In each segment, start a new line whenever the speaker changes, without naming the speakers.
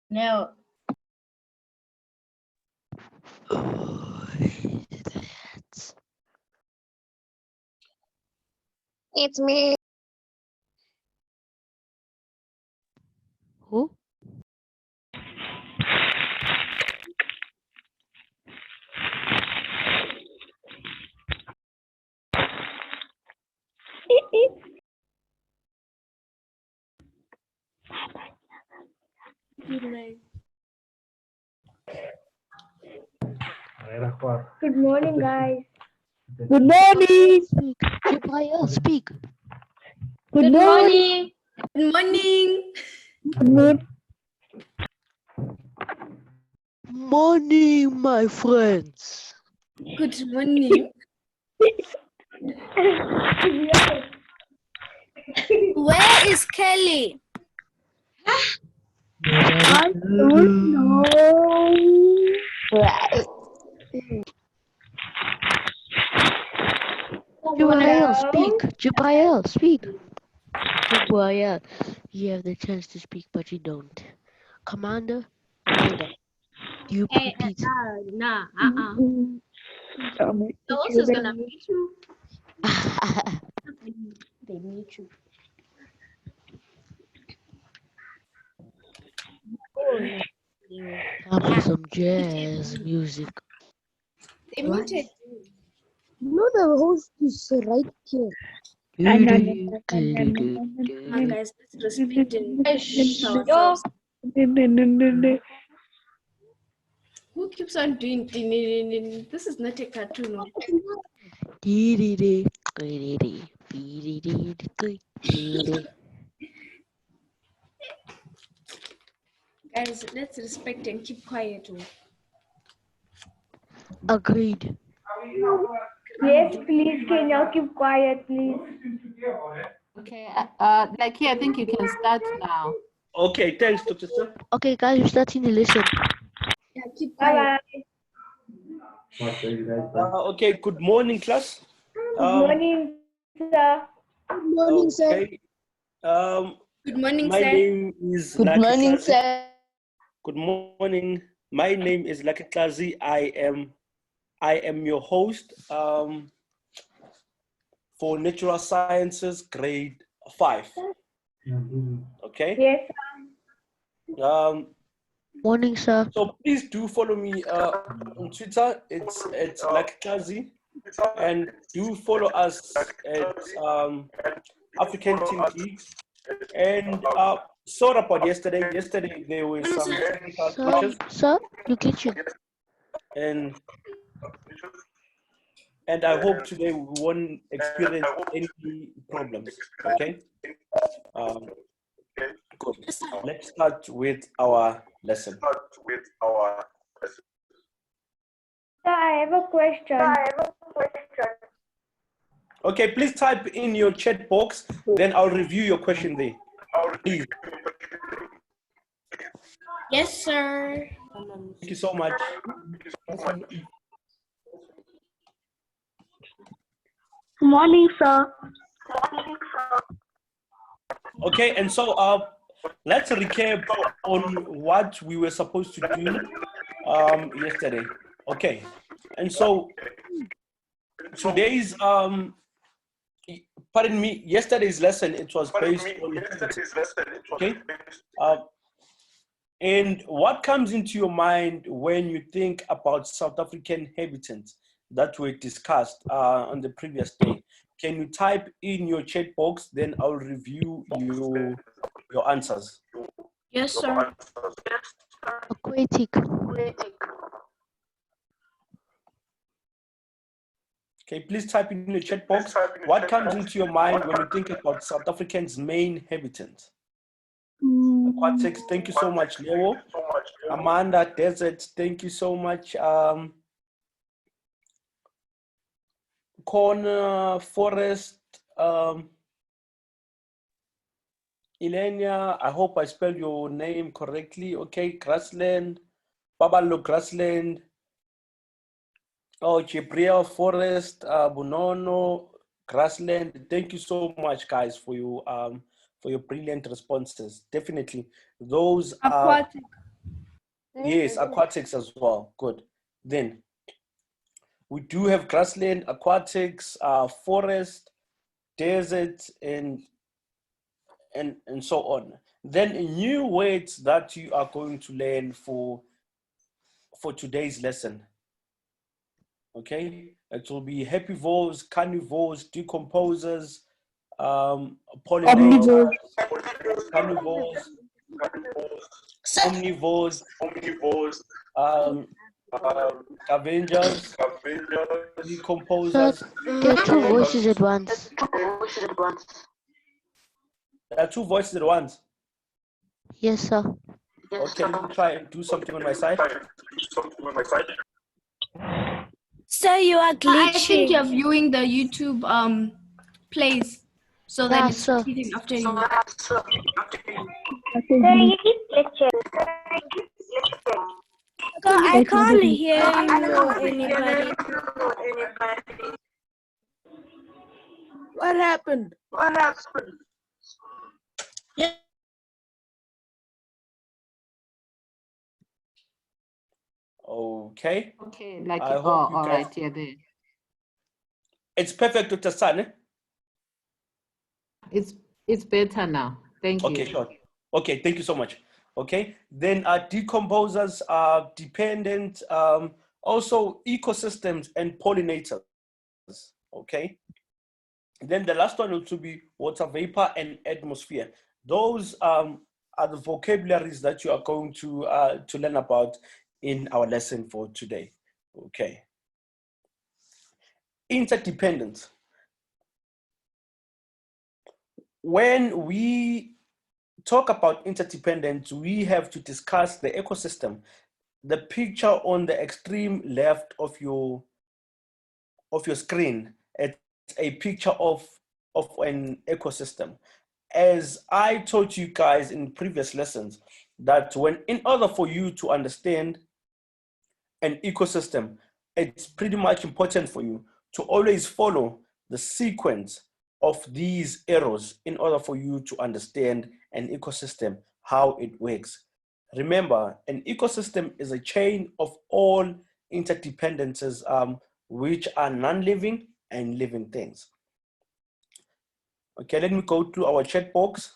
No.
It's me.
Who?
Good morning, guys.
Good morning.
Speak. Jibril, speak.
Good morning. Good morning.
Morning, my friends.
Good morning. Where is Kelly?
I don't know.
Jibril, speak. Jibril, speak. Jibril, you have the chance to speak, but you don't. Commander, you repeat.
The host is gonna meet you. They meet you.
Time for some jazz music.
They muted.
No, the host is right here.
Guys, let's respect and who keeps on doing this is not a cartoon. Guys, let's respect and keep quiet.
Agreed.
Yes, please. Can you keep quiet, please?
Okay, Lucky, I think you can start now.
Okay, thanks, Dr. Sir.
Okay, guys, we're starting to listen.
Yeah, keep quiet.
Okay, good morning, class.
Good morning, sir.
Good morning, sir.
Okay.
Good morning,
My
sir.
name is
Good
Lucky
morning,
Klazi.
sir.
Good morning. My name is Lucky Klazi. I am your host for Natural Sciences Grade 5. Okay.
Yes, sir.
Morning, sir.
So please do follow me on Twitter. It's Lucky Klazi, and do follow us at African Team Geeks. And sorry about yesterday. Yesterday there were some technical glitches,
Sir, you glitching.
and I hope today we won't experience any problems. Okay. Good. Let's start with our lesson.
Sir, I have a question.
Okay, please type in your chat box, then I'll review your question there. Please.
Yes, sir.
Thank you so much.
Good morning, sir.
Okay, and so let's recap on what we were supposed to do yesterday. Okay, and so today's pardon me, yesterday's lesson, it was based on okay. And what comes into your mind when you think about South African inhabitants that were discussed on the previous day? Can you type in your chat box, then I'll review your answers.
Yes, sir.
Aquatic.
Okay, please type in the chat box. What comes into your mind when you think about South Africans' main inhabitants? Aquatics, thank you so much, Leo. Amanda, Desert, thank you so much. corner, forest, Ilenia, I hope I spelled your name correctly. Okay, grassland, Babalo grassland. Oh, Gabriel forest, Bunono, grassland. Thank you so much, guys, for your brilliant responses. Definitely, those are
Aquatic.
yes, aquatics as well. Good. Then we do have grassland, aquatics, forest, desert, and so on. Then new words that you are going to learn for today's lesson. Okay, it will be herbivores, carnivores, decomposers, pollinators, carnivores, omnivores, scavengers, decomposers.
There are two voices at once.
There are two voices at once.
Yes, sir.
Okay, let me try and do something on my side.
So you are
I think
glitching.
you're viewing the YouTube plays so that
Yeah,
it's
sir.
repeating after you.
So I can't hear you or anybody.
What happened?
Okay.
Okay, like,
I
oh,
hope you
all
guys-
right, yeah, there.
It's perfect, Dr. San. Eh?
It's better now. Thank
Okay,
you.
sure. Okay, thank you so much. Okay, then decomposers are dependent, also ecosystems and pollinators. Okay, then the last one will be water vapor and atmosphere. Those are the vocabularies that you are going to learn about in our lesson for today. Okay, interdependence. When we talk about interdependence, we have to discuss the ecosystem. The picture on the extreme left of your screen, it's a picture of an ecosystem. As I taught you guys in previous lessons, that in order for you to understand an ecosystem, it's pretty much important for you to always follow the sequence of these arrows in order for you to understand an ecosystem, how it works. Remember, an ecosystem is a chain of all interdependencies, which are non-living and living things. Okay, let me go to our chat box.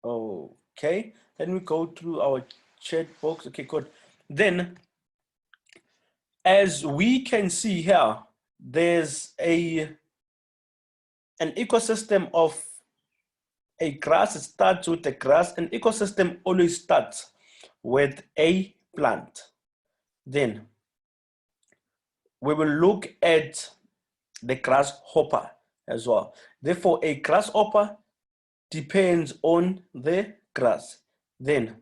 Okay, let me go through our chat box. Okay, good. Then, as we can see here, there's an ecosystem of a grass. It starts with the grass. An ecosystem always starts with a plant. Then we will look at the grasshopper as well. Therefore, a grasshopper depends on the grass. Then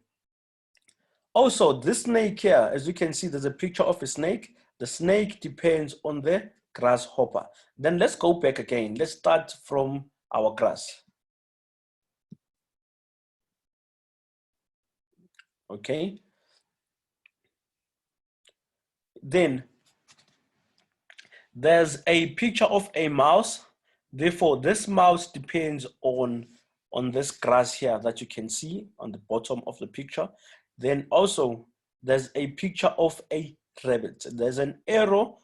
also this snake here, as you can see, there's a picture of a snake. The snake depends on the grasshopper. Then let's go back again. Let's start from our grass. Okay. Then there's a picture of a mouse. Therefore, this mouse depends on this grass here that you can see on the bottom of the picture. Then also there's a picture of a rabbit. There's an arrow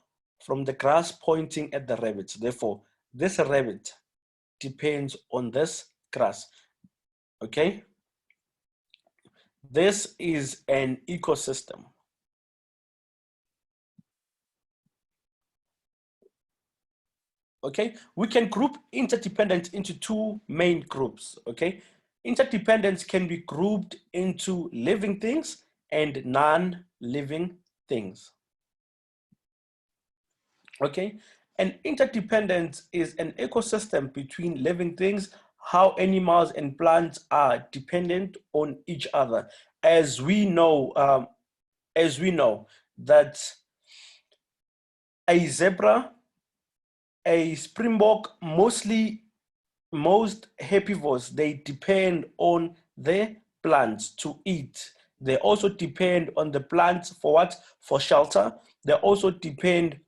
from the grass pointing at the rabbit. Therefore, this rabbit depends on this grass. Okay. This is an ecosystem. Okay, we can group interdependence into two main groups. Okay, interdependence can be grouped into living things and non-living things. Okay, and interdependence is an ecosystem between living things, how animals and plants are dependent on each other. as we know that a zebra, a springbok, most herbivores, they depend on the plants to eat. They also depend on the plants for what? For shelter. They also depend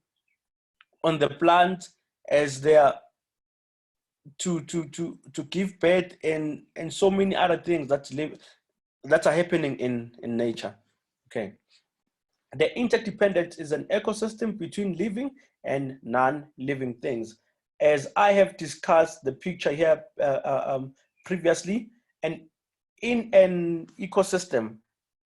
on the plant as they are to give birth and so many other things that are happening in nature. Okay. The interdependence is an ecosystem between living and non-living things. As I have discussed the picture here previously, and in an ecosystem,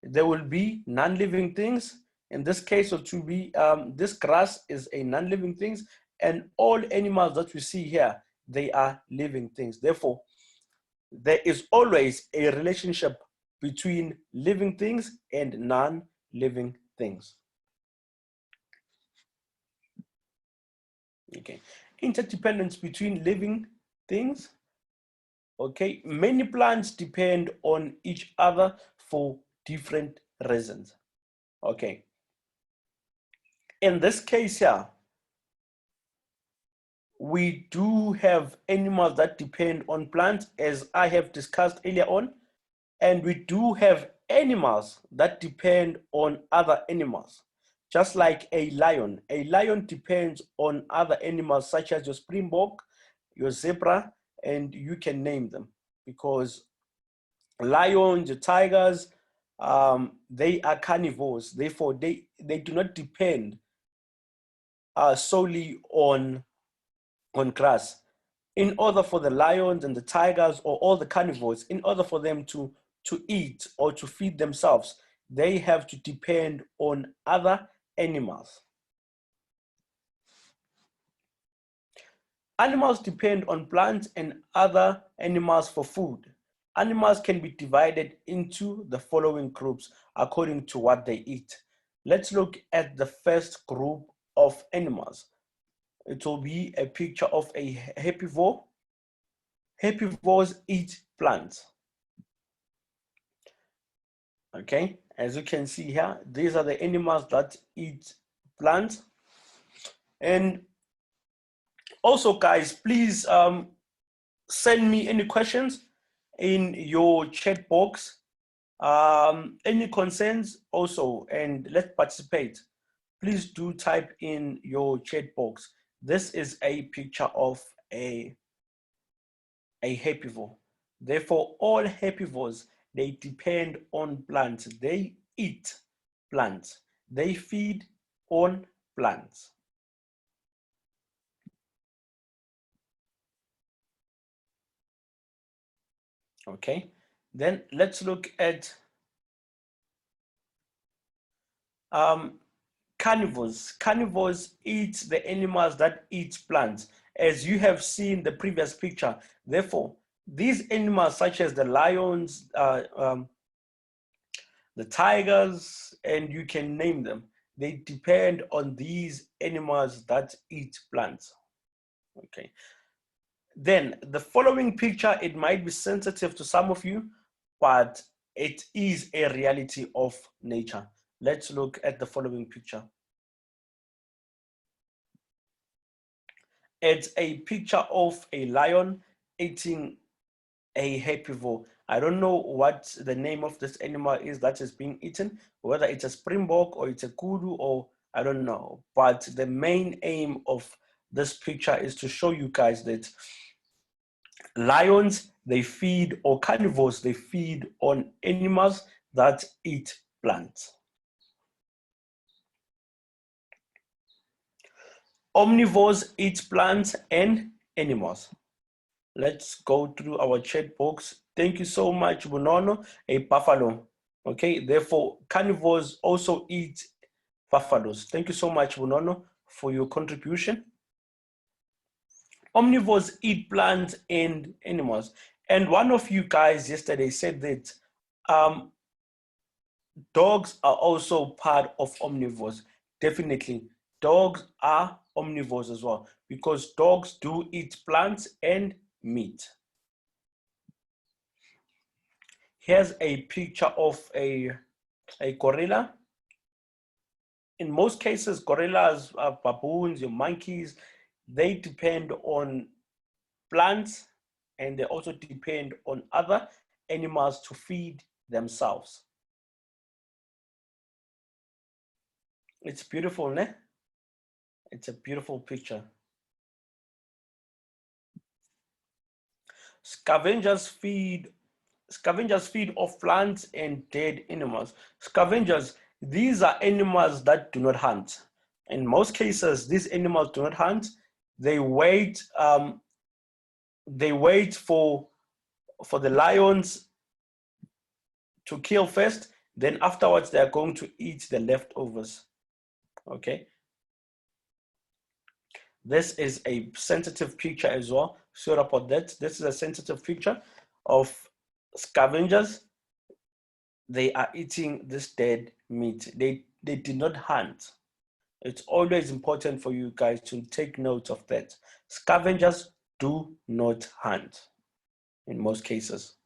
there will be non-living things. In this case, it will be this grass is a non-living things, and all animals that we see here, they are living things. Therefore, there is always a relationship between living things and non-living things. Okay, interdependence between living things. Okay, many plants depend on each other for different reasons. Okay, in this case here, we do have animals that depend on plants, as I have discussed earlier on, and we do have animals that depend on other animals. Just like a lion depends on other animals such as your springbok, your zebra, and you can name them, because lions, the tigers, they are carnivores. Therefore, they do not depend solely on grass. In order for the lions and the tigers or all the carnivores, in order for them to eat or to feed themselves, they have to depend on other animals. Animals depend on plants and other animals for food. Animals can be divided into the following groups according to what they eat. Let's look at the first group of animals. It will be a picture of a herbivore. Herbivores eat plants. Okay, as you can see here, these are the animals that eat plants. And also, guys, please send me any questions in your chat box, any concerns also, and let's participate. Please do type in your chat box. This is a picture of a herbivore. Therefore, all herbivores, they depend on plants. They eat plants. They feed on plants. Okay, then let's look at carnivores. Carnivores eat the animals that eat plants, as you have seen the previous picture. Therefore, these animals such as the lions, the tigers, and you can name them, they depend on these animals that eat plants. Okay. Then the following picture, it might be sensitive to some of you, but it is a reality of nature. Let's look at the following picture. It's a picture of a lion eating a herbivore. I don't know what the name of this animal is that is being eaten, whether it's a springbok or it's a kudu, or I don't know. But the main aim of this picture is to show you guys that lions, they feed, or carnivores, they feed on animals that eat plants. Omnivores eat plants and animals. Let's go through our chat box. Thank you so much, Bunono, a buffalo. Okay, therefore, carnivores also eat buffaloes. Thank you so much, Bunono, for your contribution. Omnivores eat plants and animals. And one of you guys yesterday said that dogs are also part of omnivores. Definitely, dogs are omnivores as well, because dogs do eat plants and meat. Here's a picture of a gorilla. In most cases, gorillas, baboons, your monkeys, they depend on plants, and they also depend on other animals to feed themselves. It's beautiful, ne? It's a beautiful picture. Scavengers feed off plants and dead animals. Scavengers, these are animals that do not hunt. In most cases, these animals do not hunt. They wait for the lions to kill first, then afterwards they are going to eat the leftovers. Okay. This is a sensitive picture as well. Sorry about that. This is a sensitive picture of scavengers. They are eating this dead meat. They did not hunt. It's always important for you guys to take note of that. Scavengers do not hunt in most cases.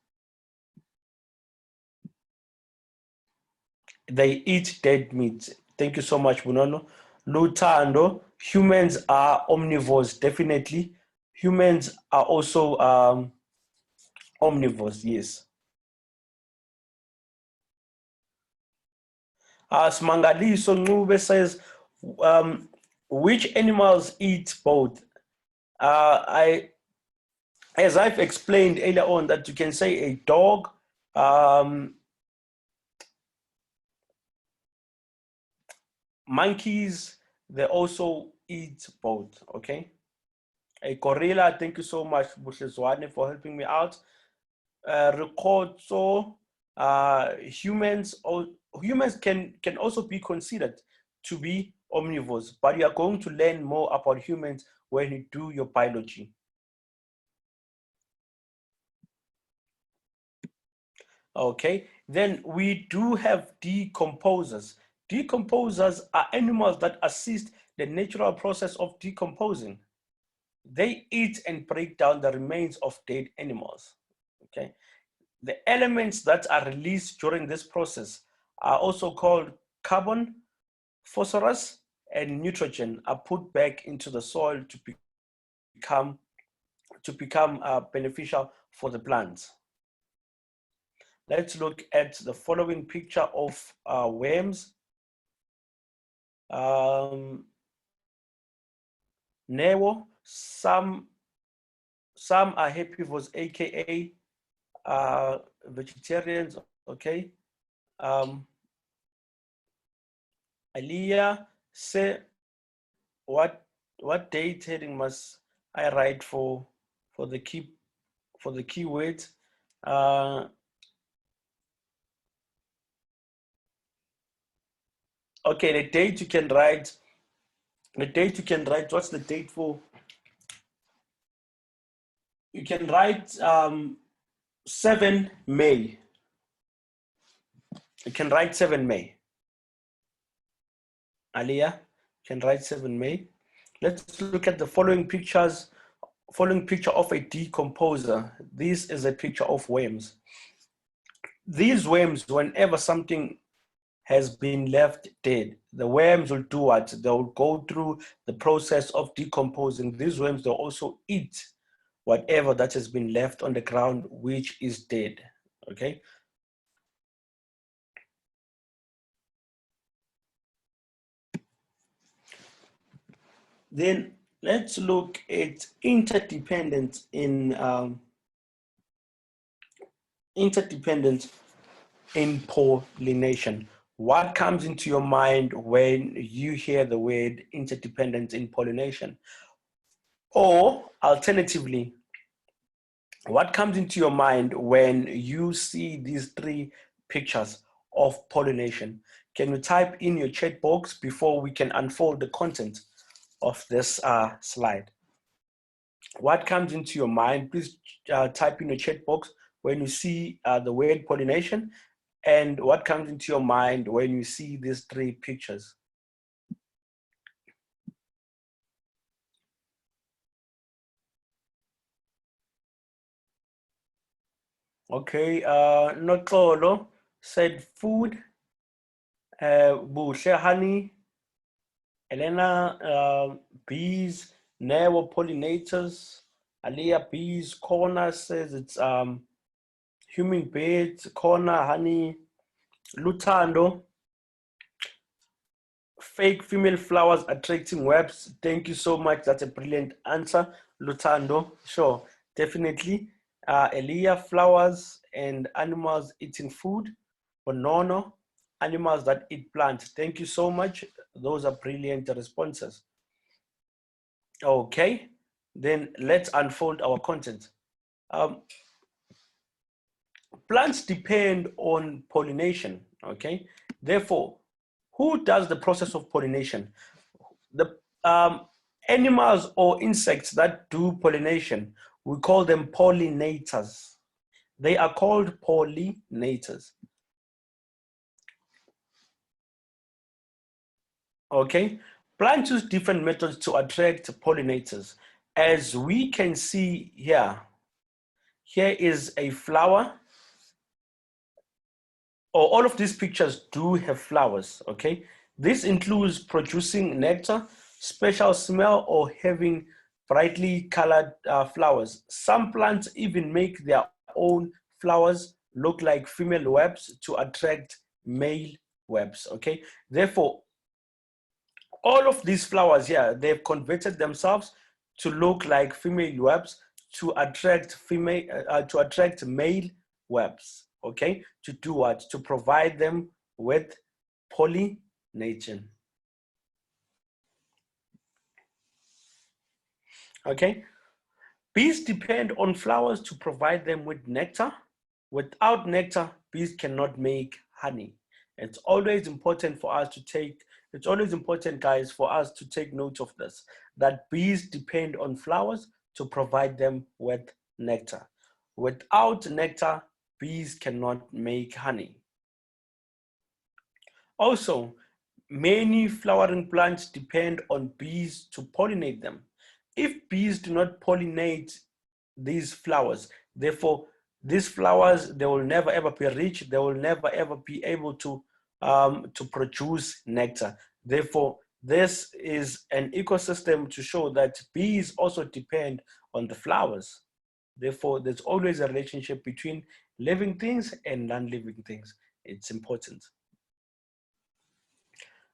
They eat dead meat. Thank you so much, Bunono. Lutando, humans are omnivores, definitely. Humans are also omnivores, yes. Smangaliso Ncube says, which animals eat both? As I've explained earlier on, that you can say a dog, monkeys, they also eat both, okay? A gorilla, thank you so much, Bushezwane, for helping me out. Ricordo, humans can also be considered to be omnivores, but you are going to learn more about humans when you do your biology. Okay, then we do have decomposers. Decomposers are animals that assist the natural process of decomposing. They eat and break down the remains of dead animals. Okay, the elements that are released during this process are also called carbon, phosphorus, and nitrogen are put back into the soil to become beneficial for the plants. Let's look at the following picture of worms. Newo, some are herbivores, aka vegetarians. Okay. Aliyah, say what date heading must I write for the keywords? Okay, the date you can write. What's the date for? You can write 7 May. You can write 7 May. Aliyah, you can write 7 May. Let's look at the following pictures. Following picture of a decomposer. This is a picture of worms. These worms, whenever something has been left dead, the worms will do what? They'll go through the process of decomposing. These worms, they'll also eat whatever that has been left on the ground, which is dead, okay? Then let's look at interdependence in pollination. What comes into your mind when you hear the word interdependence in pollination? Or alternatively, what comes into your mind when you see these 3 pictures of pollination? Can you type in your chat box before we can unfold the content of this slide? What comes into your mind? Please type in your chat box when you see the word pollination, and what comes into your mind when you see these 3 pictures. Okay, Notolo said food, Bushe honey, Elena, bees, Nero pollinators, Aliyah bees, Corner says it's hummingbirds, Corner honey, Lutando, fake female flowers attracting webs. Thank you so much. That's a brilliant answer, Lutando. Sure, definitely. Elia, flowers and animals eating food. Bonono, animals that eat plants. Thank you so much. Those are brilliant responses. Okay, then let's unfold our content. Plants depend on pollination, okay? Therefore, who does the process of pollination? The animals or insects that do pollination, we call them pollinators. They are called pollinators. Okay, plants use different methods to attract pollinators. As we can see here, here is a flower. Or all of these pictures do have flowers, okay? This includes producing nectar, special smell, or having brightly colored flowers. Some plants even make their own flowers look like female webs to attract male webs, okay? Therefore, all of these flowers here, they've converted themselves to look like female webs to attract male webs, okay? To do what? To provide them with pollination. Okay? Bees depend on flowers to provide them with nectar. Without nectar, bees cannot make honey. It's always important for us to take, it's always important, guys, for us to take note of this, that bees depend on flowers to provide them with nectar. Without nectar, bees cannot make honey. Also, many flowering plants depend on bees to pollinate them. If bees do not pollinate these flowers, therefore, these flowers, they will never ever be rich, they will never ever be able to produce nectar. Therefore, this is an ecosystem to show that bees also depend on the flowers. Therefore, there's always a relationship between living things and non-living things. It's important.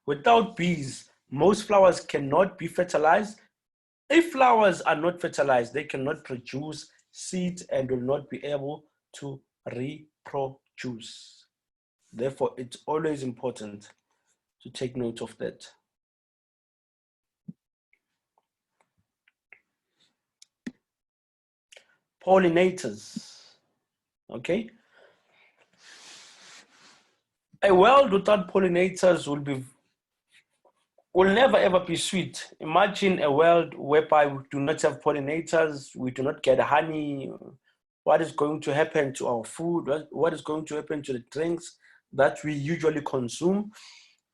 Without bees, most flowers cannot be fertilized. If flowers are not fertilized, they cannot produce seeds and will not be able to reproduce. Therefore, it's always important to take note of that. Pollinators, okay? A world without pollinators will never ever be sweet. Imagine a world whereby we do not have pollinators, we do not get honey. What is going to happen to our food? What is going to happen to the drinks that we usually consume?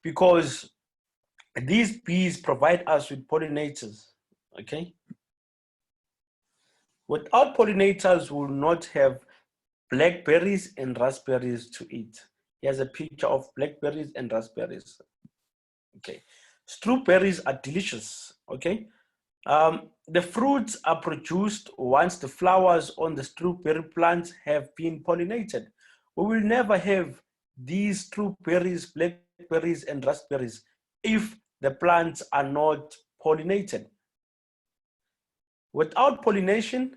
Because these bees provide us with pollinators, okay? Without pollinators, we will not have blackberries and raspberries to eat. Here's a picture of blackberries and raspberries. Okay, strawberries are delicious. Okay, the fruits are produced once the flowers on the strawberry plants have been pollinated. We will never have these strawberries, blackberries, and raspberries if the plants are not pollinated. Without pollination,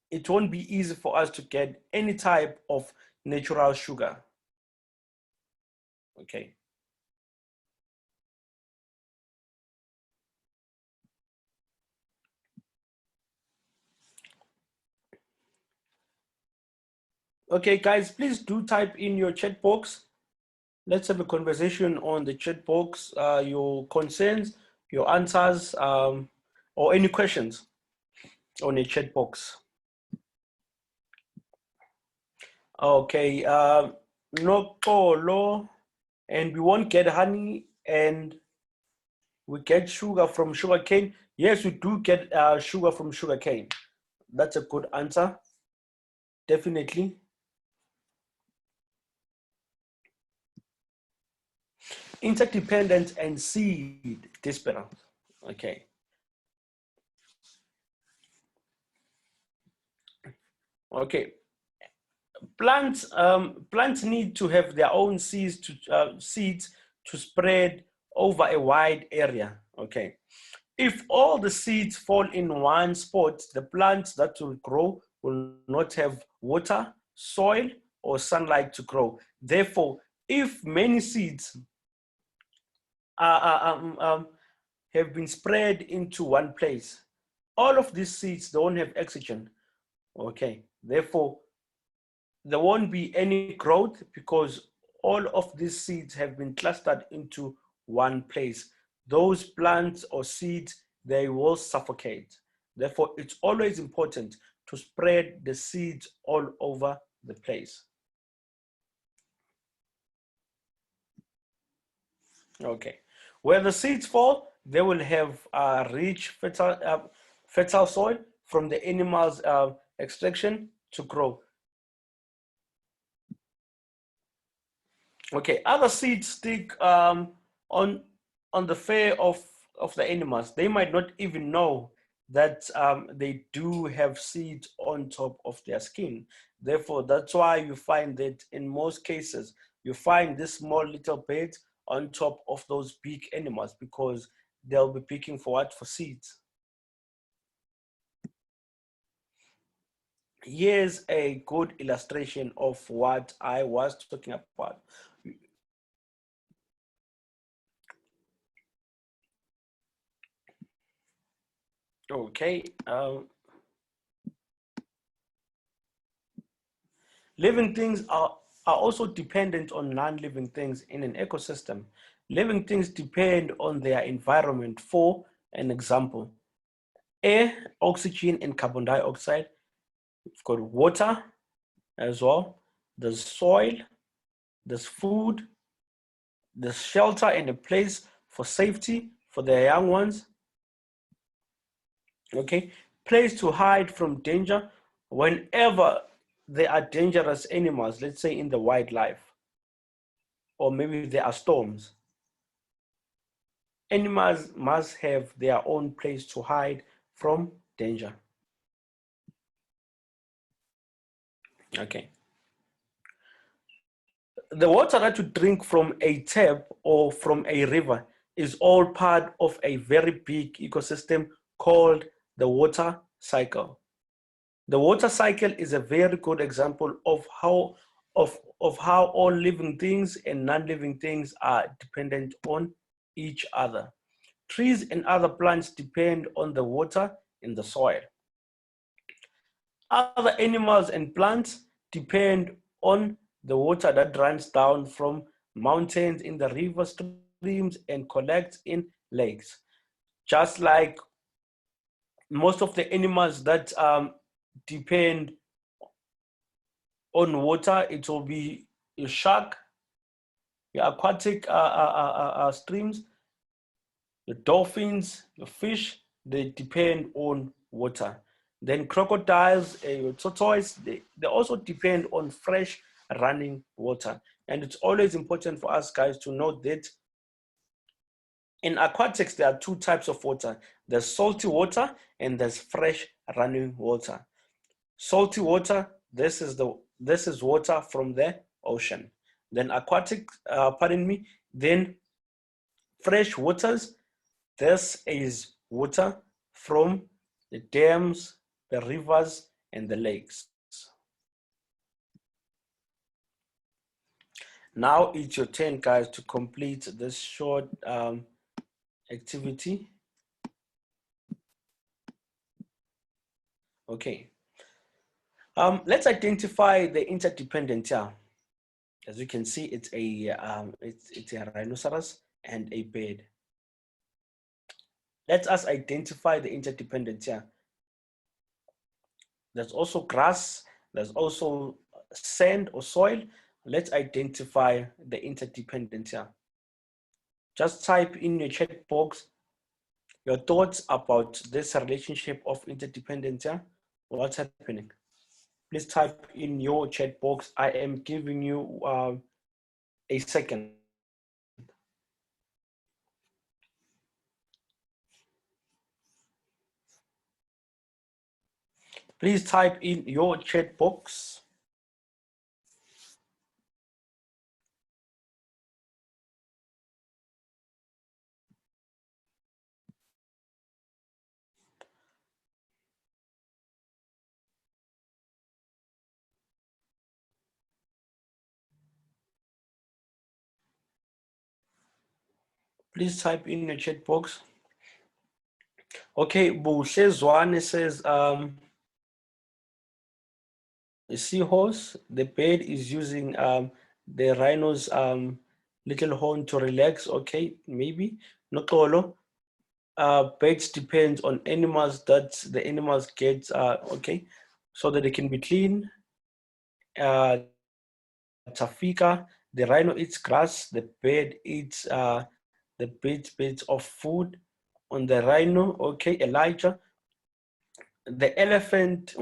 it won't be easy for us to get any type of natural sugar. Okay. Okay, guys, please do type in your chat box. Let's have a conversation on the chat box, your concerns, your answers, or any questions on the chat box. Okay, no polo, and we won't get honey, and we get sugar from sugarcane. Yes, we do get sugar from sugarcane. That's a good answer. definitely. Interdependence and seed dispersal. Okay. Okay. Plants need to have their own seeds to spread over a wide area. Okay. If all the seeds fall in one spot, the plants that will grow will not have water, soil, or sunlight to grow. Therefore, if many seeds have been spread into one place, all of these seeds don't have oxygen. Okay. Therefore, there won't be any growth because all of these seeds have been clustered into one place. Those plants or seeds, they will suffocate. Therefore, it's always important to spread the seeds all over the place. Okay. Where the seeds fall, they will have rich fertile soil from the animals' extraction to grow. Okay, other seeds stick on the fur of the animals. They might not even know that they do have seeds on top of their skin. Therefore, that's why you find that in most cases, you find this small little birds on top of those big animals because they'll be picking for what? For seeds. Here's a good illustration of what I was talking about. Okay. Living things are also dependent on non-living things in an ecosystem. Living things depend on their environment. For an example, air, oxygen, and carbon dioxide. We've got water as well. There's soil, there's food, there's shelter and a place for safety for their young ones. Okay, place to hide from danger whenever there are dangerous animals, let's say in the wildlife, or maybe there are storms. Animals must have their own place to hide from danger. Okay. The water that you drink from a tap or from a river is all part of a very big ecosystem called the water cycle. The water cycle is a very good example of how all living things and non-living things are dependent on each other. Trees and other plants depend on the water in the soil. Other animals and plants depend on the water that runs down from mountains in the river streams and collects in lakes. Just like most of the animals that depend on water, it will be your shark, your aquatic streams, the dolphins, the fish, they depend on water. Then crocodiles, tortoise, they also depend on fresh running water. And it's always important for us guys to note that in aquatics, there are two types of water. There's salty water and there's fresh running water. Salty water, this is water from the ocean. Then aquatic, then fresh waters, this is water from the dams, the rivers, and the lakes. Now it's your turn, guys, to complete this short activity. Okay. Let's identify the interdependence here. As you can see, it's a rhinoceros and a bird. Let us identify the interdependence here. There's also grass, there's also sand or soil. Let's identify the interdependence here. Just type in your chat box your thoughts about this relationship of interdependence here. What's happening? Please type in your chat box. I am giving you a second. Please type in your chat box. Please type in your chat box. Okay, Buhle Zwane says, a seahorse, the bird is using the rhino's little horn to relax. Okay, maybe. Nokolo. Birds depend on animals that the animals get, okay, so that they can be clean. Tafika, the rhino eats grass, the bird eats the bits of food on the rhino. Okay, Elijah, the elephant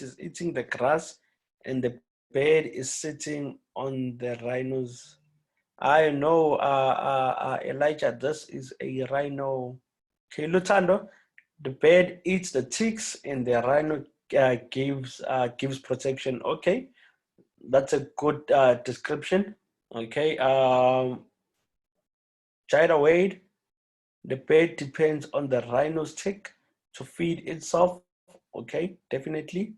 is eating the grass and the bird is sitting on the rhino's. I know, Elijah, this is a rhino. Okay, Lutando, the bird eats the ticks and the rhino gives protection. Okay, that's a good description. Okay, Jaira Wade, the bird depends on the rhino's tick to feed itself. Okay, definitely.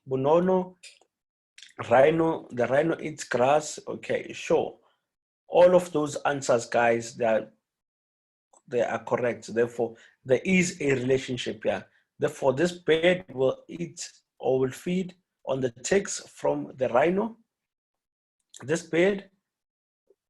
Bonono, the rhino eats grass. Okay, sure. All of those answers, guys, they are correct. Therefore, there is a relationship here. Therefore, this bird will eat or will feed on the ticks from the rhino. This bird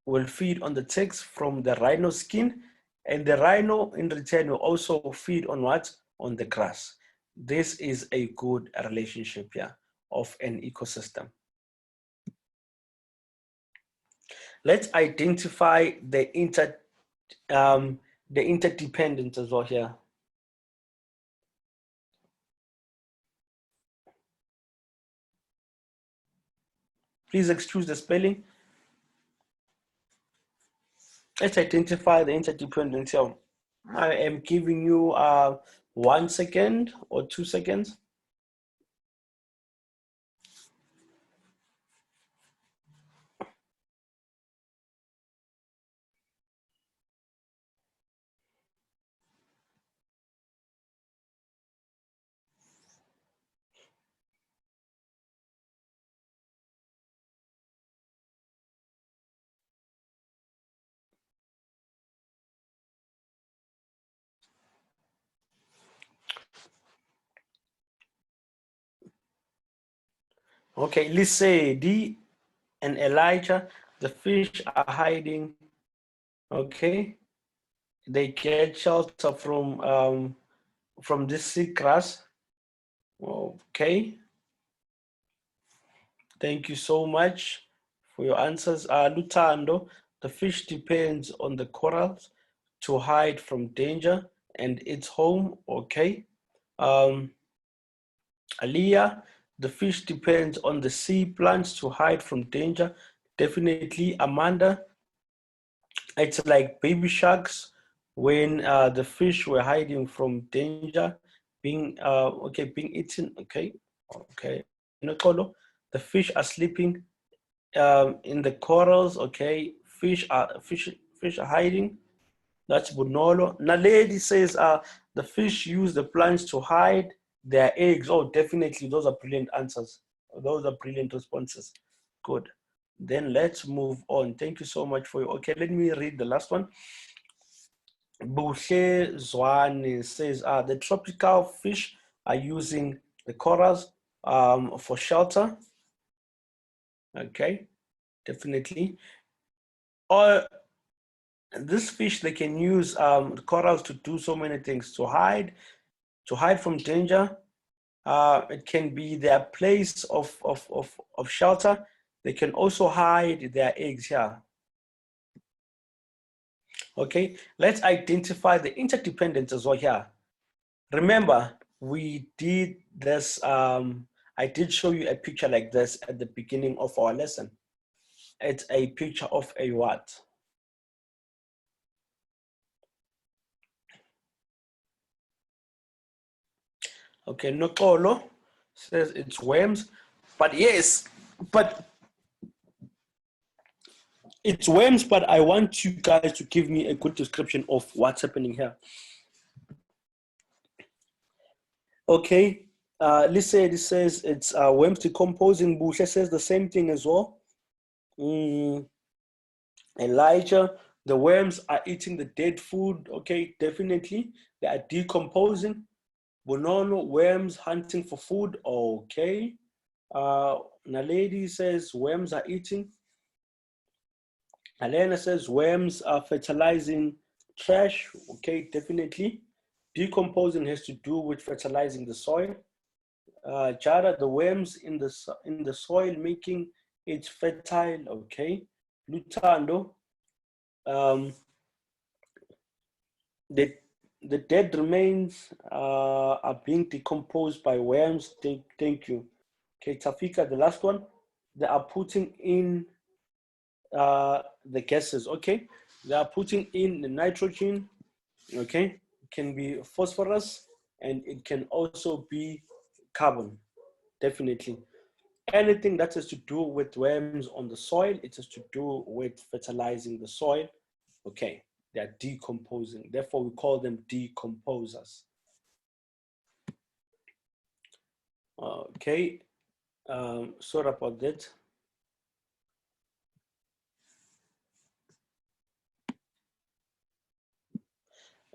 will feed on the ticks from the rhino skin, and the rhino in return will also feed on what? On the grass. This is a good relationship here of an ecosystem. Let's identify the interdependence as well here. Please excuse the spelling. Let's identify the interdependence here. I am giving you 1 second or 2 seconds. Okay, let's say D and Elijah, the fish are hiding. Okay, they get shelter from this seagrass. Okay, thank you so much for your answers. Lutando, the fish depends on the corals to hide from danger and its home. Okay. Aliyah, the fish depends on the sea plants to hide from danger. Definitely. Amanda, it's like baby sharks when the fish were hiding from danger, being being eaten. Okay. Nokolo, the fish are sleeping in the corals. Okay, fish are hiding. That's Bunolo. Naledi says the fish use the plants to hide their eggs. Oh, definitely. Those are brilliant answers. Those are brilliant responses. Good. Then let's move on. Thank you so much for your. Okay, let me read the last one. Buhle Zwane says the tropical fish are using the corals for shelter. Okay, definitely. Or this fish, they can use corals to do so many things, to hide from danger. It can be their place of shelter. They can also hide their eggs here. Okay, let's identify the interdependence as well here. Remember, we did this I did show you a picture like this at the beginning of our lesson. It's a picture of a what? Okay, Nokolo says it's worms, but yes, but it's worms, but I want you guys to give me a good description of what's happening here. Okay, Lisa says it's worms decomposing. Busha says the same thing as well. Elijah, the worms are eating the dead food. Okay, definitely. They are decomposing. Bonono, worms hunting for food. Okay. Naledi says worms are eating. Alena says worms are fertilizing trash. Okay, definitely. Decomposing has to do with fertilizing the soil. Jara, the worms in the soil making it fertile. Okay. Lutando, the dead remains are being decomposed by worms. Thank you. Okay, Tafika, the last one. They are putting in the gases. Okay, they are putting in the nitrogen. Okay, it can be phosphorus and it can also be carbon. Definitely. Anything that has to do with worms on the soil, it has to do with fertilizing the soil. Okay, they are decomposing. Therefore, we call them decomposers. Okay, sorry about that.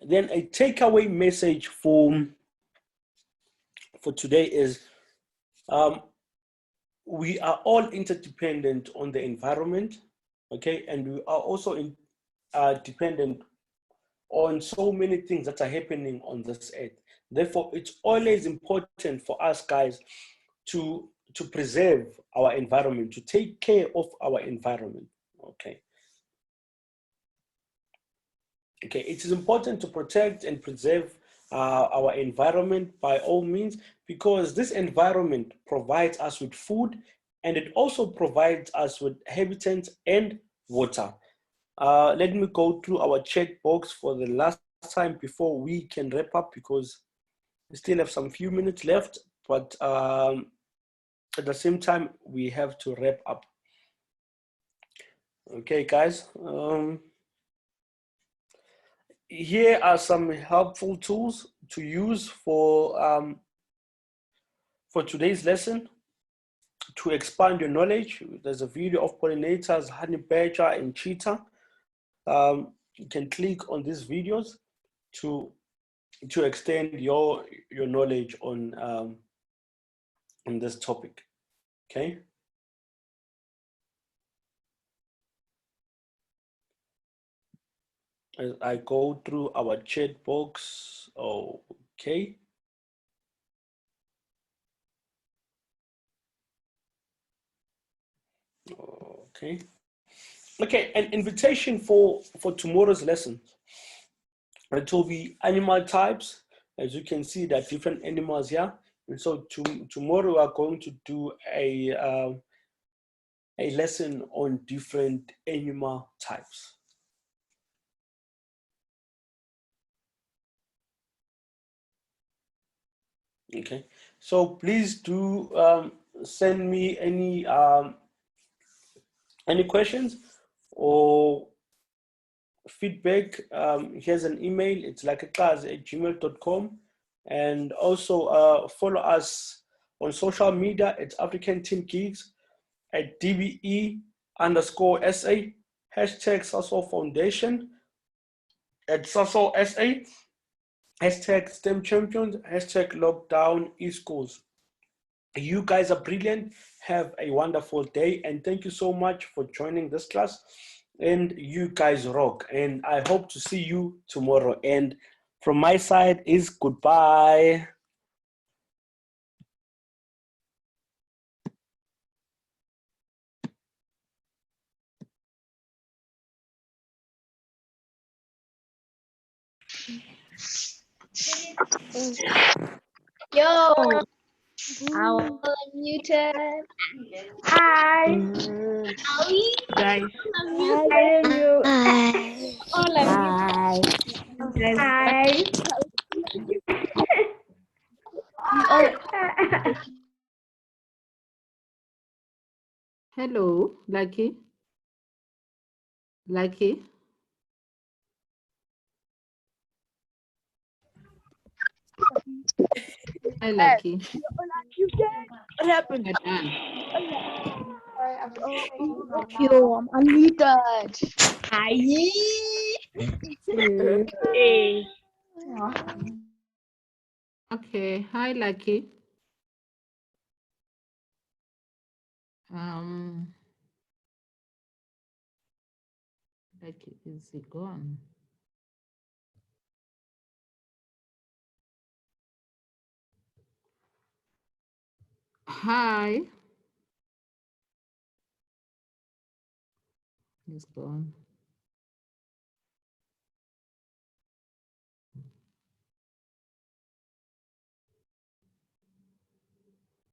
Then a takeaway message for today is we are all interdependent on the environment, okay, and we are also dependent on so many things that are happening on this earth. Therefore, it's always important for us guys to preserve our environment, to take care of our environment. Okay. Okay, it is important to protect and preserve our environment by all means, because this environment provides us with food and it also provides us with habitats and water. Let me go through our chat box for the last time before we can wrap up, because we still have some few minutes left, but at the same time, we have to wrap up. Okay, guys. Here are some helpful tools to use for today's lesson to expand your knowledge. There's a video of pollinators, honey badger, and cheetah. You can click on these videos to extend your knowledge on this topic. Okay. As I go through our chat box. Okay. Okay. Okay, an invitation for tomorrow's lesson. It will be animal types. As you can see, there are different animals here. And so tomorrow we are going to do a lesson on different animal types. Okay, so please do send me any questions or feedback. Here's an email. It's like a class at gmail.com. And also follow us on social media. It's African Team Geeks at DBE_SA, hashtag Sasol Foundation at Sasol SA, hashtag STEM Champions, hashtag Lockdown eSchools. You guys are brilliant. Have a wonderful day. And thank you so much for joining this class. And you guys rock. And I hope to see you tomorrow. And from my side is goodbye.
Yo. I'm unmuted. Hi.
Guys,
Hi. You.
Hi.
All of you.
Hi.
guys,
Hi.
Hello, Lucky. Lucky. Hi, Lucky.
What happened?
You're done.
You, I'm unmuted.
Hi. Hey.
Okay. Hi, Lucky. Lucky, is he gone? Hi. He's gone.